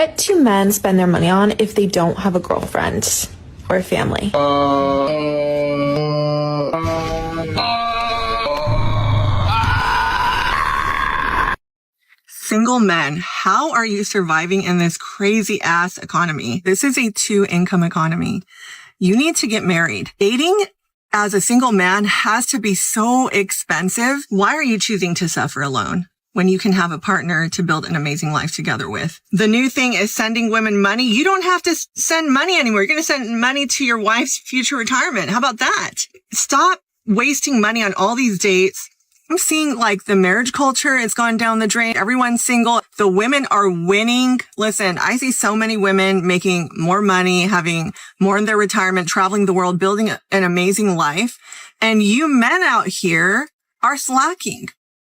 What do men spend their money on if they don't have a girlfriend or a family? Single men, how are you surviving in this crazy ass economy? This is a two-income economy. You need to get married. Dating as a single man has to be so expensive. Why are you choosing to suffer alone when you can have a partner to build an amazing life together with? The new thing is sending women money. You don't have to send money anymore. You're going to send money to your wife's future retirement. How about that? Stop wasting money on all these dates. I'm seeing like the marriage culture is gone down the drain. Everyone's single. The women are winning. Listen, I see so many women making more money, having more in their retirement, traveling the world, building an amazing life. And you men out here are slacking.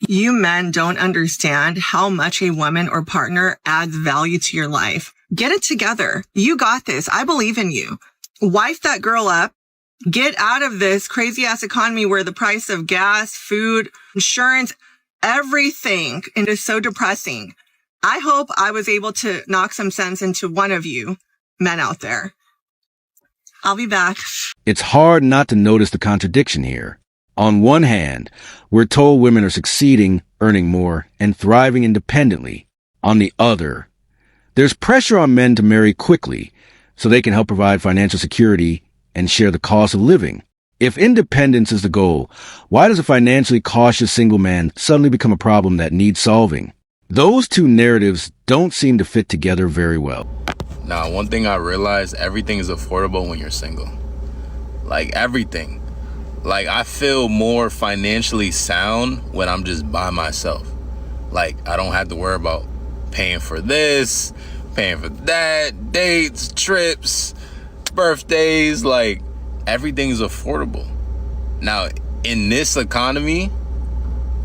You men don't understand how much a woman or partner adds value to your life. Get it together. You got this. I believe in you. Wife that girl up. Get out of this crazy ass economy where the price of gas, food, insurance, everything is so depressing. I hope I was able to knock some sense into one of you men out there. I'll be back. It's hard not to notice the contradiction here. On one hand, we're told women are succeeding, earning more, and thriving independently. On the other, there's pressure on men to marry quickly so they can help provide financial security and share the cost of living. If independence is the goal, why does a financially cautious single man suddenly become a problem that needs solving? Those two narratives don't seem to fit together very well. Now, one thing I realized, everything is affordable when you're single. Like everything. Like I feel more financially sound when I'm just by myself. Like I don't have to worry about paying for this, paying for that, dates, trips, birthdays. Like everything's affordable. Now in this economy,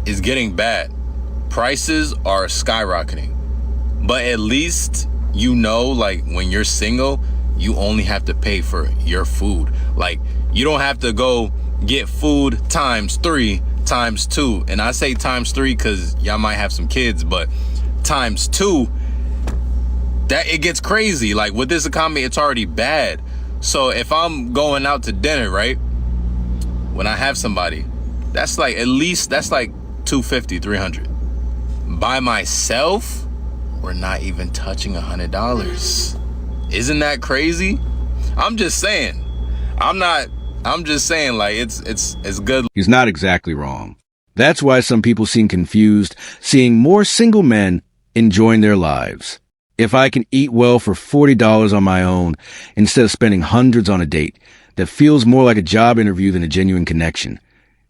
it's getting bad. Prices are skyrocketing, but at least you know, like when you're single, you only have to pay for your food. Like you don't have to go get food times 3, times 2. And I say times 3 because y'all might have some kids, but times 2, that it gets crazy. Like with this economy, it's already bad. So if I'm going out to dinner, right, when I have somebody, that's like at least that's like $250, $300. By myself, we're not even touching $100. Isn't that crazy? I'm just saying. I'm just saying, like it's good. He's not exactly wrong. That's why some people seem confused, seeing more single men enjoying their lives. If I can eat well for $40 on my own, instead of spending hundreds on a date, that feels more like a job interview than a genuine connection.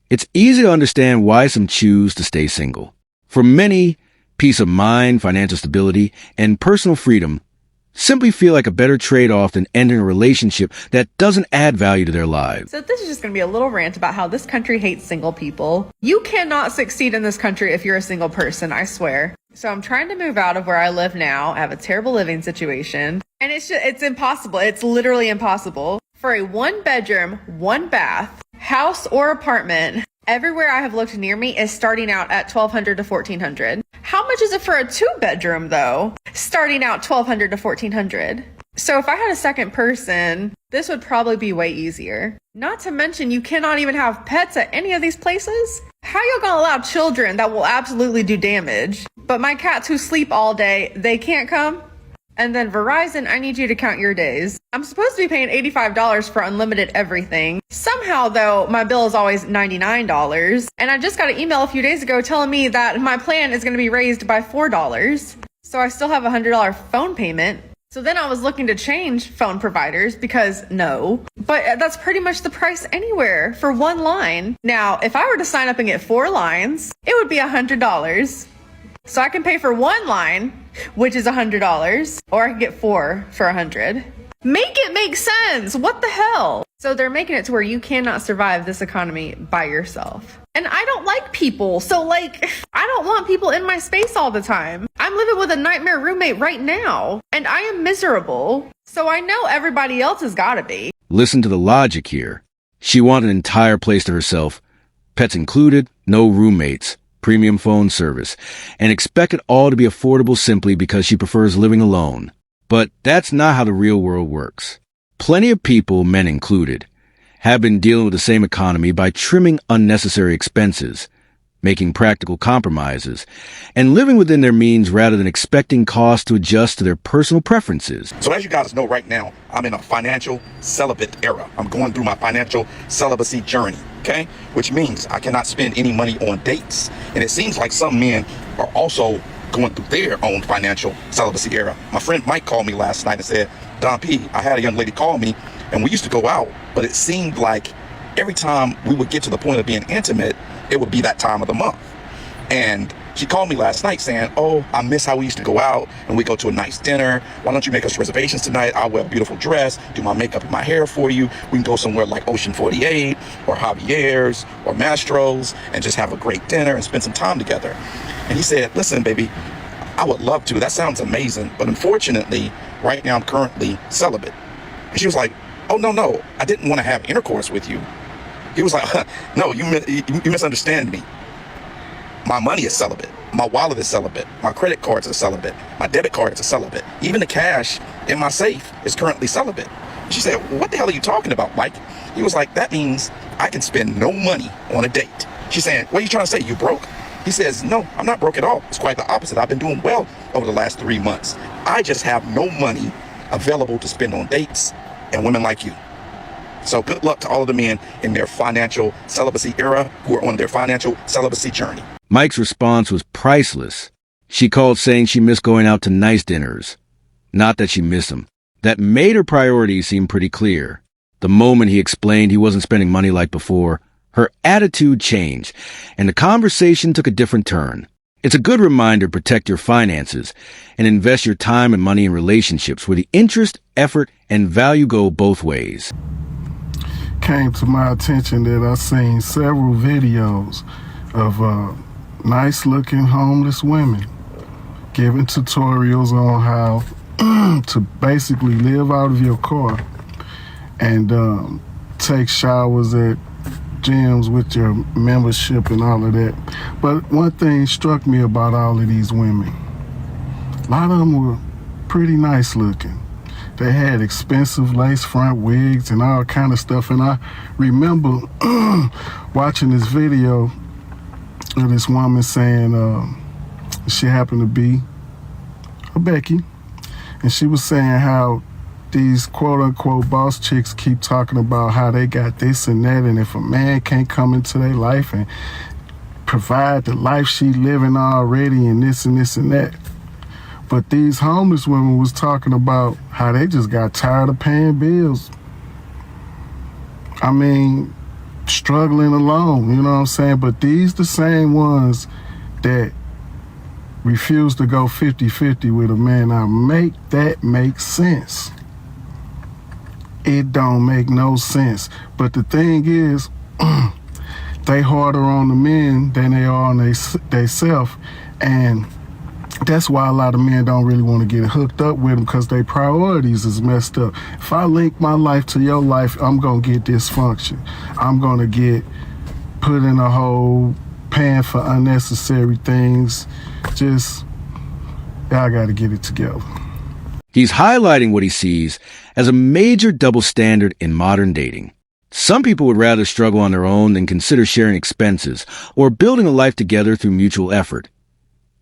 It's easy to understand why some choose to stay single. For many, peace of mind, financial stability, and personal freedom simply feel like a better trade-off than ending a relationship that doesn't add value to their lives. So this is just going to be a little rant about how this country hates single people. You cannot succeed in this country if you're a single person, I swear. So I'm trying to move out of where I live now. I have a terrible living situation. And it's impossible. It's literally impossible. For a 1-bedroom, 1-bath house or apartment, everywhere I have looked near me is starting out at $1,200 to $1,400. How much is it for a 2-bedroom though? Starting out $1,200 to $1,400. So if I had a second person, this would probably be way easier. Not to mention you cannot even have pets at any of these places. How y'all gonna allow children that will absolutely do damage? But my cats who sleep all day, they can't come? And then Verizon, I need you to count your days. I'm supposed to be paying $85 for unlimited everything. Somehow though, my bill is always $99. And I just got an email a few days ago telling me that my plan is gonna be raised by $4. So I still have a $100 phone payment. So then I was looking to change phone providers because no, but that's pretty much the price anywhere for 1 line. Now, if I were to sign up and get 4 lines, it would be $100. So I can pay for 1 line, which is $100, or I can get 4 for $100. Make it make sense. What the hell? So they're making it to where you cannot survive this economy by yourself. And I don't like people. So like, I don't want people in my space all the time. I'm living with a nightmare roommate right now, and I am miserable. So I know everybody else has gotta be. Listen to the logic here. She wanted an entire place to herself, pets included, no roommates, premium phone service, and expect it all to be affordable simply because she prefers living alone. But that's not how the real world works. Plenty of people, men included, have been dealing with the same economy by trimming unnecessary expenses, making practical compromises, and living within their means rather than expecting costs to adjust to their personal preferences. So as you guys know right now, I'm in a financial celibate era. I'm going through my financial celibacy journey, okay? Which means I cannot spend any money on dates. And it seems like some men are also going through their own financial celibacy era. My friend Mike called me last night and said, Don P, I had a young lady call me and we used to go out, but it seemed like every time we would get to the point of being intimate, it would be that time of the month. And she called me last night saying, oh, I miss how we used to go out and we go to a nice dinner. Why don't you make us reservations tonight? I'll wear a beautiful dress, do my makeup and my hair for you. We can go somewhere like Ocean 48 or Javier's or Mastro's and just have a great dinner and spend some time together. And he said, listen, baby, I would love to. That sounds amazing. But unfortunately, right now I'm currently celibate. And she was like, oh, no, I didn't want to have intercourse with you. He was like, no, you misunderstand me. My money is celibate. My wallet is celibate. My credit cards are celibate. My debit cards are celibate. Even the cash in my safe is currently celibate. She said, what the hell are you talking about, Mike? He was like, that means I can spend no money on a date. She's saying, what are you trying to say? You broke? He says, no, I'm not broke at all. It's quite the opposite. I've been doing well over the last 3 months. I just have no money available to spend on dates and women like you. So good luck to all of the men in their financial celibacy era who are on their financial celibacy journey. Mike's response was priceless. She called saying she missed going out to nice dinners. Not that she missed them. That made her priorities seem pretty clear. The moment he explained he wasn't spending money like before, her attitude changed, and the conversation took a different turn. It's a good reminder to protect your finances and invest your time and money in relationships where the interest, effort, and value go both ways. Came to my attention that I seen several videos of nice-looking homeless women giving tutorials on how to basically live out of your car and take showers at gyms with your membership and all of that. But one thing struck me about all of these women. A lot of them were pretty nice looking. They had expensive lace front wigs and all kind of stuff. And I remember watching this video of this woman saying she happened to be a Becky. And she was saying how these quote-unquote boss chicks keep talking about how they got this and that, and if a man can't come into their life and provide the life she living already and this and this and that. But these homeless women was talking about how they just got tired of paying bills. I mean, struggling alone, you know what I'm saying? But these the same ones that refuse to go 50-50 with a man. Now make that make sense. It don't make no sense. But the thing is, they harder on the men than they are on they self. And that's why a lot of men don't really want to get hooked up with them, because their priorities is messed up. If I link my life to your life, I'm going to get dysfunction. I'm going to get put in a hole, paying for unnecessary things. Just, y'all got to get it together. He's highlighting what he sees as a major double standard in modern dating. Some people would rather struggle on their own than consider sharing expenses or building a life together through mutual effort,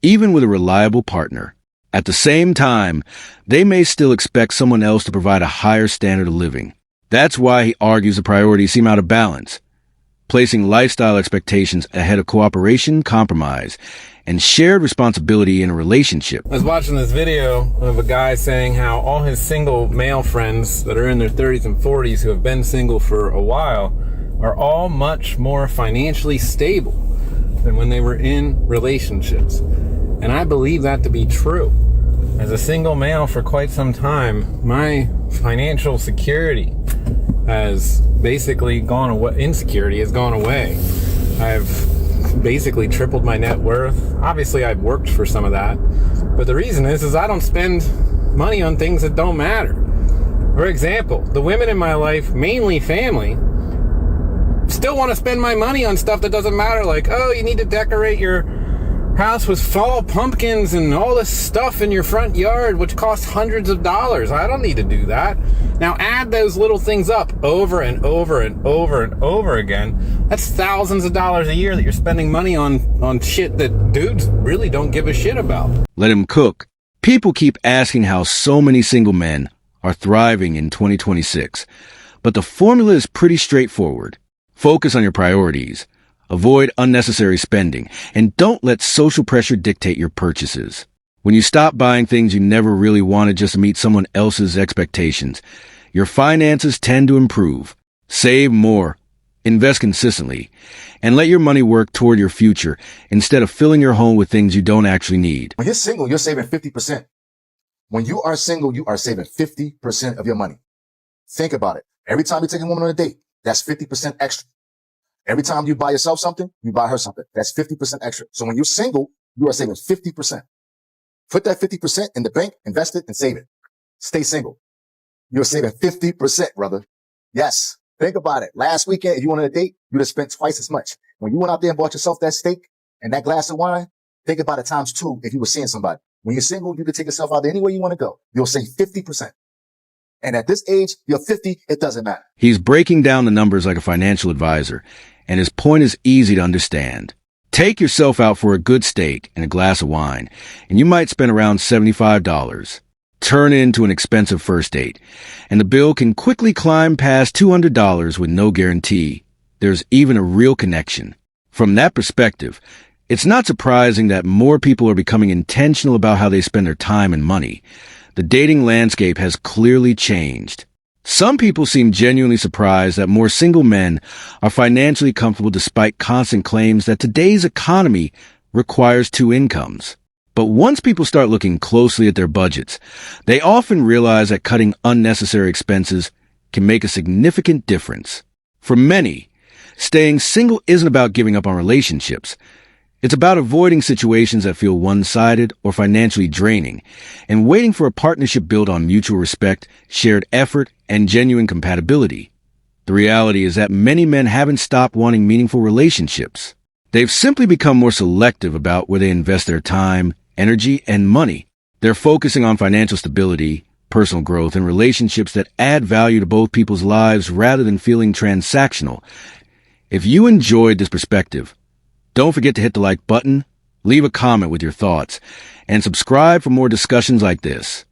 even with a reliable partner. At the same time, they may still expect someone else to provide a higher standard of living. That's why he argues the priorities seem out of balance, placing lifestyle expectations ahead of cooperation, compromise, and shared responsibility in a relationship. I was watching this video of a guy saying how all his single male friends that are in their 30s and 40s who have been single for a while are all much more financially stable than when they were in relationships. And I believe that to be true. As a single male for quite some time, my financial security has basically gone away. Insecurity has gone away. I've basically tripled my net worth. Obviously, I've worked for some of that. But the reason is I don't spend money on things that don't matter. For example, the women in my life, mainly family, still want to spend my money on stuff that doesn't matter. Like, oh, you need to decorate your house with fall pumpkins and all this stuff in your front yard, which costs hundreds of dollars. I don't need to do that. Now add those little things up over and over and over and over again. That's thousands of dollars a year that you're spending money on shit that dudes really don't give a shit about. Let him cook. People keep asking how so many single men are thriving in 2026. But the formula is pretty straightforward. Focus on your priorities. Avoid unnecessary spending, and don't let social pressure dictate your purchases. When you stop buying things you never really wanted just to meet someone else's expectations, your finances tend to improve. Save more, invest consistently, and let your money work toward your future instead of filling your home with things you don't actually need. When you're single, you're saving 50%. When you are single, you are saving 50% of your money. Think about it. Every time you take a woman on a date, that's 50% extra. Every time you buy yourself something, you buy her something. That's 50% extra. So when you're single, you are saving 50%. Put that 50% in the bank, invest it, and save it. Stay single. You're saving 50%, brother. Yes. Think about it. Last weekend, if you went on a date, you'd have spent twice as much. When you went out there and bought yourself that steak and that glass of wine, think about it times 2 if you were seeing somebody. When you're single, you can take yourself out there anywhere you want to go. You'll save 50%. And at this age, you're 50, it doesn't matter. He's breaking down the numbers like a financial advisor, and his point is easy to understand. Take yourself out for a good steak and a glass of wine, and you might spend around $75. Turn it into an expensive first date, and the bill can quickly climb past $200 with no guarantee. There's even a real connection. From that perspective, it's not surprising that more people are becoming intentional about how they spend their time and money. The dating landscape has clearly changed. Some people seem genuinely surprised that more single men are financially comfortable despite constant claims that today's economy requires 2 incomes. But once people start looking closely at their budgets, they often realize that cutting unnecessary expenses can make a significant difference. For many, staying single isn't about giving up on relationships. It's about avoiding situations that feel one-sided or financially draining and waiting for a partnership built on mutual respect, shared effort, and genuine compatibility. The reality is that many men haven't stopped wanting meaningful relationships. They've simply become more selective about where they invest their time, energy, and money. They're focusing on financial stability, personal growth, and relationships that add value to both people's lives rather than feeling transactional. If you enjoyed this perspective, don't forget to hit the like button, leave a comment with your thoughts, and subscribe for more discussions like this.